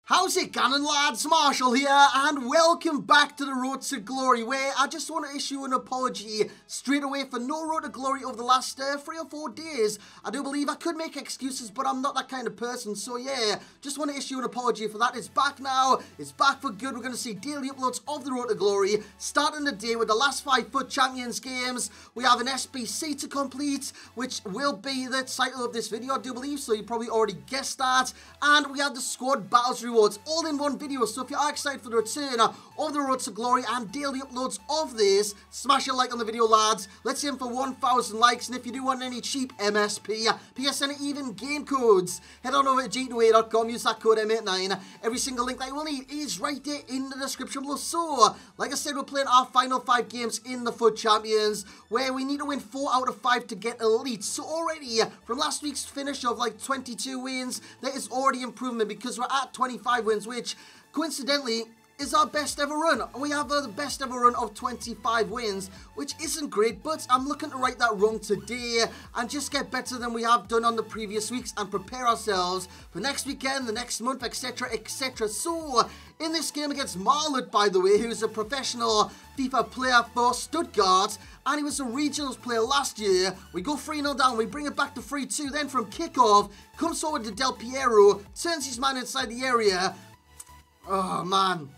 How's it going, lads? Marshall here, and welcome back to the Road to Glory, where I just want to issue an apology straight away for no Road to Glory over the last 3 or 4 days. I do believe I could make excuses, but I'm not that kind of person, so yeah, just want to issue an apology for that. It's back now, it's back for good. We're going to see daily uploads of the Road to Glory, starting the day with the last 5 FUT Champions games. We have an SBC to complete, which will be the title of this video, I do believe, so you probably already guessed that. And we have the squad battles rewards all in one video. So if you are excited for the return of the Road to Glory and daily uploads of this, smash a like on the video, lads. Let's aim for 1,000 likes, and if you do want any cheap MSP, PSN, even game codes, head on over to g2a.com, use that code M89. Every single link that you will need is right there in the description below. So, like I said, we're playing our final 5 games in the FUT Champions, where we need to win 4 out of 5 to get elite. So already, from last week's finish of like 22 wins, there is already improvement, because we're at 25 wins, which coincidentally is our best ever run. We have the best ever run of 25 wins, which isn't great, but I'm looking to right that wrong today and just get better than we have done on the previous weeks and prepare ourselves for next weekend, the next month, etc, etc. So, in this game against Marlot, by the way, who's a professional FIFA player for Stuttgart, and he was a regionals player last year, we go 3-0 down, we bring it back to 3-2, then from kickoff, comes forward to Del Piero, turns his man inside the area. Oh, man.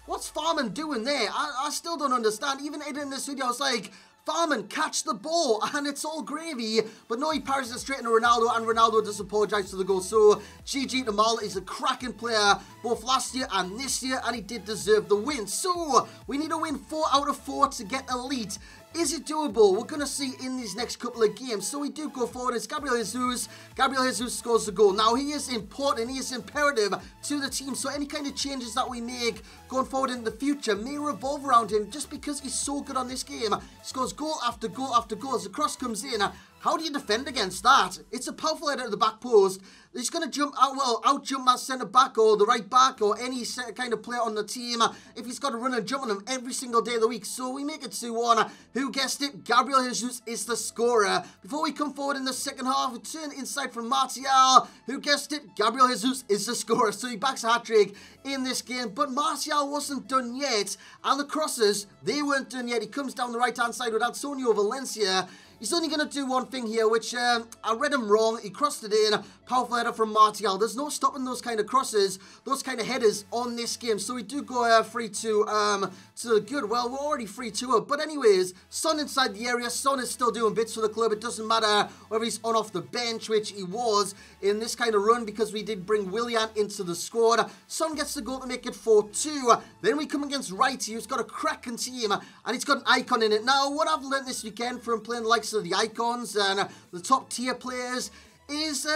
What's Farman doing there? I still don't understand. Even editing this video, I was like, Farman, catch the ball, and it's all gravy. But no, he parries it straight into Ronaldo, and Ronaldo does apologise for the goal. So, GG to Marlot. He's a cracking player, both last year and this year, and he did deserve the win. So, we need to win 4 out of 4 to get elite. Is it doable? We're going to see in these next couple of games. So we do go forward. It's Gabriel Jesus. Gabriel Jesus scores the goal. Now, he is important. He is imperative to the team. So any kind of changes that we make going forward in the future may revolve around him, just because he's so good on this game. He scores goal after goal after goal as the cross comes in. How do you defend against that? It's a powerful header at the back post. He's going to jump out, well, out-jump my centre-back or the right-back or any kind of player on the team if he's got to run and jump on him every single day of the week. So we make it 2-1. Who guessed it? Gabriel Jesus is the scorer. Before we come forward in the second half, we turn inside from Martial. Who guessed it? Gabriel Jesus is the scorer. So he backs a hat-trick in this game. But Martial wasn't done yet. And the crosses, they weren't done yet. He comes down the right-hand side with Antonio Valencia. He's only going to do one thing here, which I read him wrong. He crossed it in. Powerful header from Martial. There's no stopping those kind of crosses, those kind of headers on this game. So we do go 3-2 to the good. Well, we're already 3-2 up. But anyways, Son inside the area. Son is still doing bits for the club. It doesn't matter whether he's on off the bench, which he was in this kind of run, because we did bring Willian into the squad. Son gets the goal to make it 4-2. Then we come against Righty, who's got a cracking team, and he's got an icon in it. Now, what I've learned this weekend from playing the likes of the icons and the top tier players is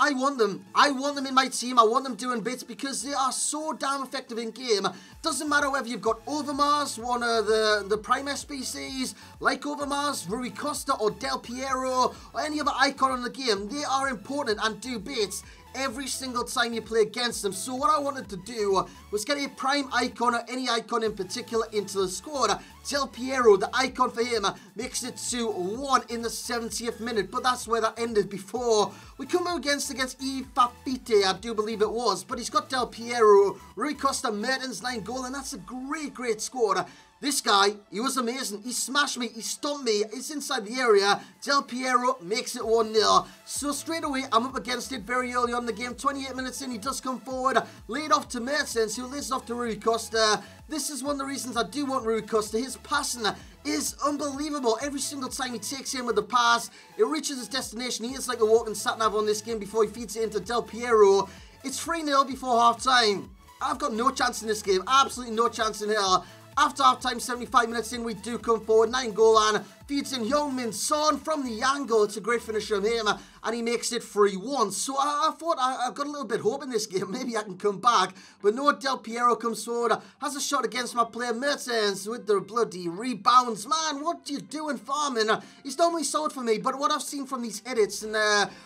I want them in my team. I want them doing bits, because they are so damn effective in game. Doesn't matter whether you've got Overmars, one of the prime SBCs, like Overmars, Rui Costa, or Del Piero, or any other icon in the game. They are important and do bits every single time you play against them. So what I wanted to do was get a prime icon, or any icon in particular, into the squad. Del Piero, the icon for him, makes it 2-1 in the 70th minute, but that's where that ended before we come against Ifafite, I do believe it was. But he's got Del Piero, Rui Costa, Mertens, 9 goal, and that's a great squad. This guy, he was amazing. He smashed me. He stomped me. He's inside the area. Del Piero makes it 1-0. So straight away, I'm up against it very early on in the game. 28 minutes in, he does come forward. Laid off to Mertens, who lays off to Rui Costa. This is one of the reasons I do want Rui Costa. His passing is unbelievable. Every single time he takes in with the pass, it reaches its destination. He is like a walking sat-nav on this game before he feeds it into Del Piero. It's 3-0 before half-time. I've got no chance in this game. Absolutely no chance in hell. After half-time, 75 minutes in, we do come forward. 9 goal, and feeds in Heung-min Son from the angle. It's a great finish from him, and he makes it 3-1. So I thought I've got a little bit of hope in this game. Maybe I can come back. But no, Del Piero comes forward, has a shot against my player Mertens with the bloody rebounds. Man, what are you doing, Farman? He's normally sold for me, but what I've seen from these edits and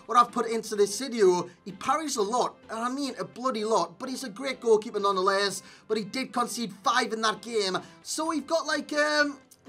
what I've put into this video, he parries a lot. And I mean a bloody lot. But he's a great goalkeeper nonetheless. But he did concede 5 in that game. So we've got like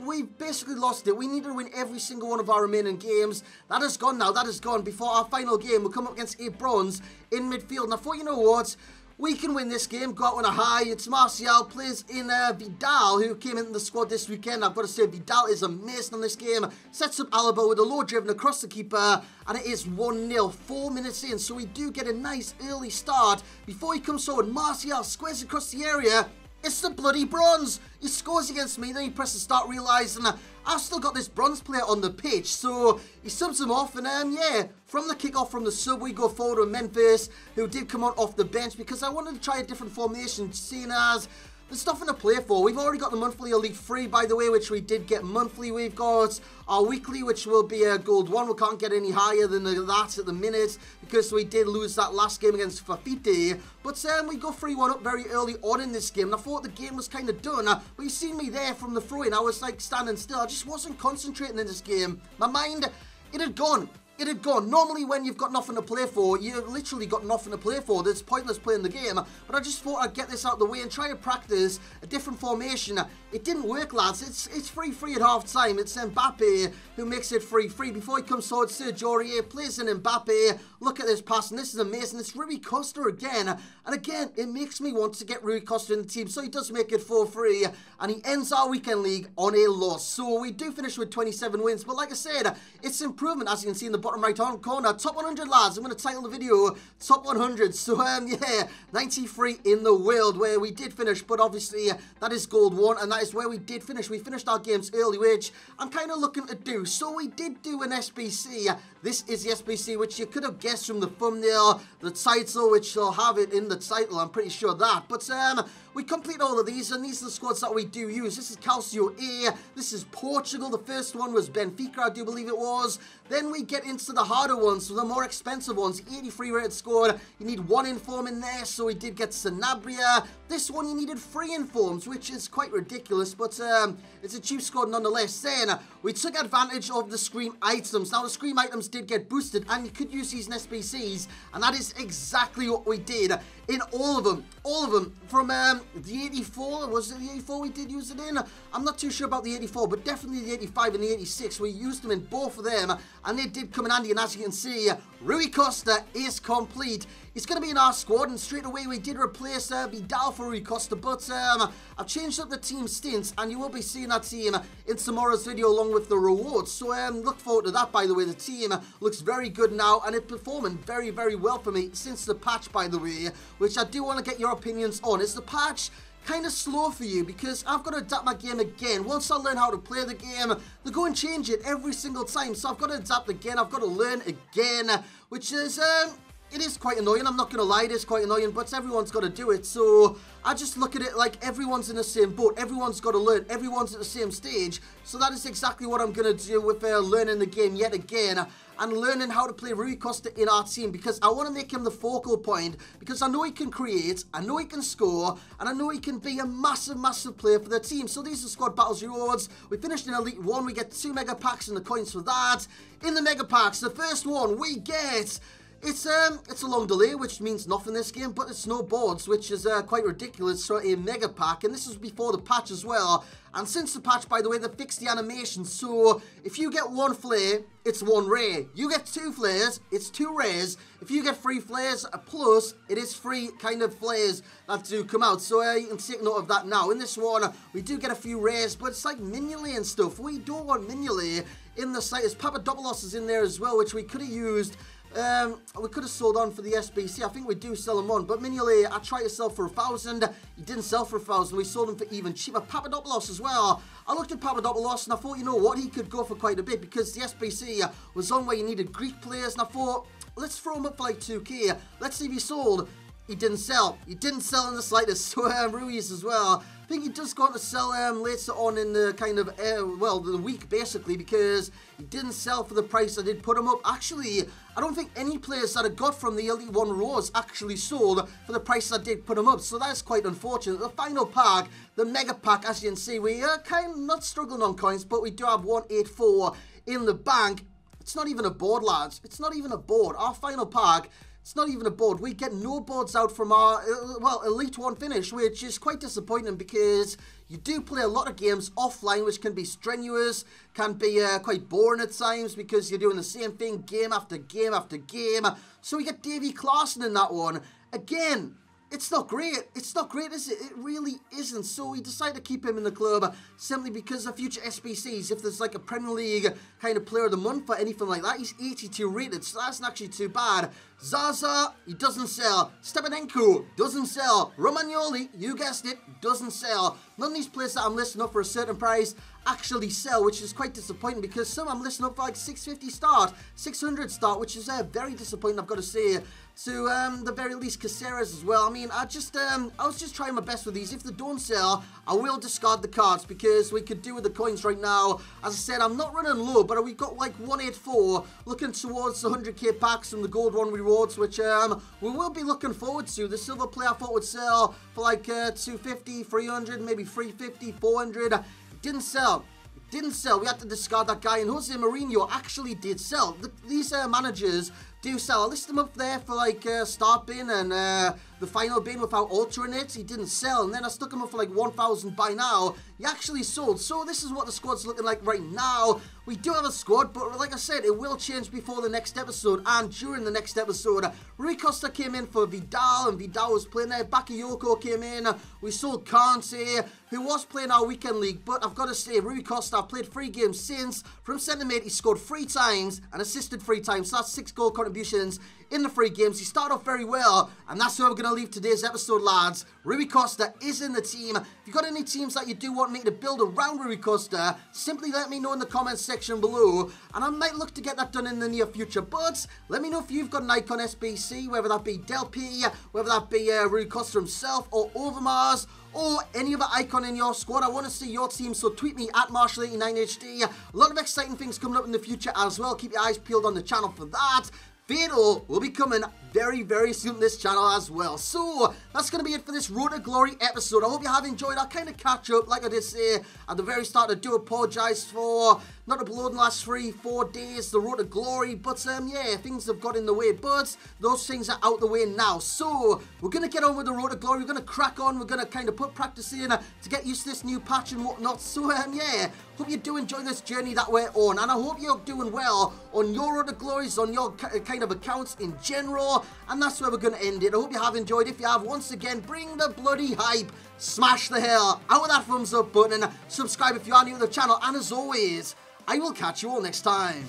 we've basically lost it. We need to win every single one of our remaining games. That is gone now. That is gone. Before our final game, we'll come up against a bronze in midfield. And I thought, you know what? we can win this game, go out on a high. It's Martial, plays in Vidal, who came into the squad this weekend. I've got to say, Vidal is amazing on this game. Sets up Alaba with a low driven across the keeper, and it is 1-0, 4 minutes in. So we do get a nice early start. Before he comes forward, Martial squares across the area. It's the bloody bronze. He scores against me, then he presses start, realising I've still got this bronze player on the pitch. So he subs him off, and yeah, from the kickoff from the sub, we go forward with Memphis, who did come on off the bench because I wanted to try a different formation, seeing as there's nothing to play for. We've already got the monthly Elite free, by the way, which we did get monthly. We've got our weekly, which will be a gold 1. We can't get any higher than that at the minute because we did lose that last game against Fafite. But we go 3-1 up very early on in this game. And I thought the game was kind of done. But you see me there from the throw-in. I was like standing still. I just wasn't concentrating in this game. My mind, it had gone. It had gone. Normally when you've got nothing to play for, you've literally got nothing to play for. It's pointless playing the game. But I just thought I'd get this out of the way and try to practice a different formation. It didn't work, lads. It's 3-3 at half time. It's Mbappe who makes it 3-3. Before he comes forward, Sergio Aurier plays in Mbappe. Look at this pass, and this is amazing. It's Rui Costa again. And again, it makes me want to get Rui Costa in the team. So he does make it 4-3. And he ends our weekend league on a loss. So we do finish with 27 wins. But like I said, it's improvement, as you can see in the bottom right hand corner. Top 100, lads. I'm going to title the video Top 100. So yeah, 93 in the world where we did finish, but obviously that is gold 1, and that is where we did finish. We finished our games early, which I'm kind of looking to do. So we did do an SBC. This is the SBC, which you could have guessed from the thumbnail, the title, which will have it in the title, I'm pretty sure of that. But we complete all of these, and these are the squads that we do use. This is Calcio A, this is Portugal. The first one was Benfica, I do believe it was. Then we get into the harder ones, so the more expensive ones. 83 rated squad, you need 1 inform in there, so we did get Sanabria. This one you needed 3 informs, which is quite ridiculous, but it's a cheap squad nonetheless. Then we took advantage of the Scream items. Now the Scream items did get boosted, and you could use these in SBCs, and that is exactly what we did in all of them. All of them. From the 84, was it the 84 we did use it in? I'm not too sure about the 84, but definitely the 85 and the 86. We used them in both of them, and they did come in handy, and as you can see, Rui Costa is complete. He's going to be in our squad, and straight away we did replace Vidal for Rui Costa, but I've changed up the team stints, and you will be seeing that team in tomorrow's video along with the rewards, so look forward to that. By the way, the team looks very good now, and it's performing very, very well for me since the patch, by the way, which I do want to get your opinions on. Is the patch kind of slow for you? Because I've got to adapt my game again. Once I learn how to play the game, they go and change it every single time, so I've got to adapt again. I've got to learn again, which is it is quite annoying. I'm not going to lie, it is quite annoying, but everyone's got to do it. So I just look at it like everyone's in the same boat. Everyone's got to learn. Everyone's at the same stage. So that is exactly what I'm going to do with learning the game yet again, and learning how to play Rui Costa in our team, because I want to make him the focal point, because I know he can create, I know he can score, and I know he can be a massive, massive player for the team. So these are squad battles rewards. We finished in Elite 1. We get 2 mega packs and the coins for that. In the mega packs, the first one we get... It's a long delay, which means nothing this game, but it's no boards, which is quite ridiculous for a mega pack, and this was before the patch as well. And since the patch, by the way, they fixed the animation, so if you get 1 flare, it's 1 rare. You get 2 flares, it's 2 rares. If you get 3 flares, plus, it is 3 kind of flares that do come out, so you can take note of that now. In this one, we do get a few rares, but it's like Mignolet and stuff. We don't want Mignolet in the slightest. Papadopoulos is in there as well, which we could have used. We could have sold on for the SBC. I think we do sell him on, but Mignolet, I tried to sell for 1,000. He didn't sell for 1,000. We sold him for even cheaper. Papadopoulos as well. I looked at Papadopoulos and I thought, you know what, he could go for quite a bit, because the SBC was on where you needed Greek players, and I thought, let's throw him up for like 2k. Let's see if he sold. He didn't sell. He didn't sell in the slightest. So Ruiz as well. I think he does go on to sell later on in the kind of, well, the week basically, because he didn't sell for the price I did put him up. Actually, I don't think any players that I got from the Elite 1 Rewards actually sold for the price I did put them up. So that's quite unfortunate. The final pack, the mega pack, as you can see, we are kind of not struggling on coins, but we do have 184 in the bank. It's not even a board, lads. It's not even a board. Our final pack, it's not even a board. We get no boards out from our, well, Elite 1 finish, which is quite disappointing, because you do play a lot of games offline, which can be strenuous, can be quite boring at times, because you're doing the same thing game after game after game. So we get Davy Klaassen in that one. Again, It's not great. It's not great, is it? It really isn't. So we decided to keep him in the club simply because of future SBCs. If there's like a Premier League kind of player of the month or anything like that, he's 82 rated, so that's not actually too bad. Zaza, he doesn't sell. Stepanenko, doesn't sell. Romagnoli, you guessed it, doesn't sell. None of these players that I'm listing up for a certain price actually sell, which is quite disappointing because some I'm listing up for like 650 start, 600 start, which is very disappointing, I've got to say. To the very least, Caceres as well. I mean, I was just trying my best with these. If they don't sell, I will discard the cards because we could do with the coins right now. As I said, I'm not running low, but we've got like 184 looking towards the 100k packs and the gold one rewards, which we will be looking forward to. The silver player I thought would sell for like 250, 300, maybe 350, 400. It didn't sell. Didn't sell. We had to discard that guy, and Jose Mourinho actually did sell. These managers do sell. I listed them up there for like start bin and the final bin without altering it. He didn't sell, and then I stuck him up for like 1,000 by now. He actually sold. So this is what the squad's looking like right now. We do have a squad, but like I said, it will change before the next episode and during the next episode. Rui Costa came in for Vidal, and Vidal was playing there. Bakayoko came in. We sold Kante, who was playing our weekend league, but I've got to say, Rui Costa played 3 games since. From centre mid, he scored 3 times and assisted 3 times. So that's 6 goal contributions in the 3 games. He started off very well, and that's where we're going to leave today's episode, lads. Rui Costa is in the team. If you've got any teams that you do want me to build around Rui Costa, simply let me know in the comments section below, and I might look to get that done in the near future. But let me know if you've got an icon SBC, whether that be Del P, whether that be Rui Costa himself, or Overmars, or any other icon in your squad. I want to see your team, so tweet me at Marshall89HD. A lot of exciting things coming up in the future as well. Keep your eyes peeled on the channel for that. Fatal will be coming very, very soon to this channel as well. So, that's going to be it for this Road to Glory episode. I hope you have enjoyed our kind of catch up. Like I did say at the very start, I do apologise for not uploading the last 3-4 days, the Road to Glory. But, yeah, things have got in the way. But those things are out the way now. So, we're going to get on with the Road to Glory. We're going to crack on. We're going to kind of put practice in to get used to this new patch and whatnot. So, yeah, hope you do enjoy this journey that we're on. And I hope you're doing well on your Road to Glories, on your kind of accounts in general. And that's where we're going to end it. I hope you have enjoyed. If you have, once again, bring the bloody hype. Smash the hell out of that thumbs up button and subscribe if you are new to the channel. And as always, I will catch you all next time.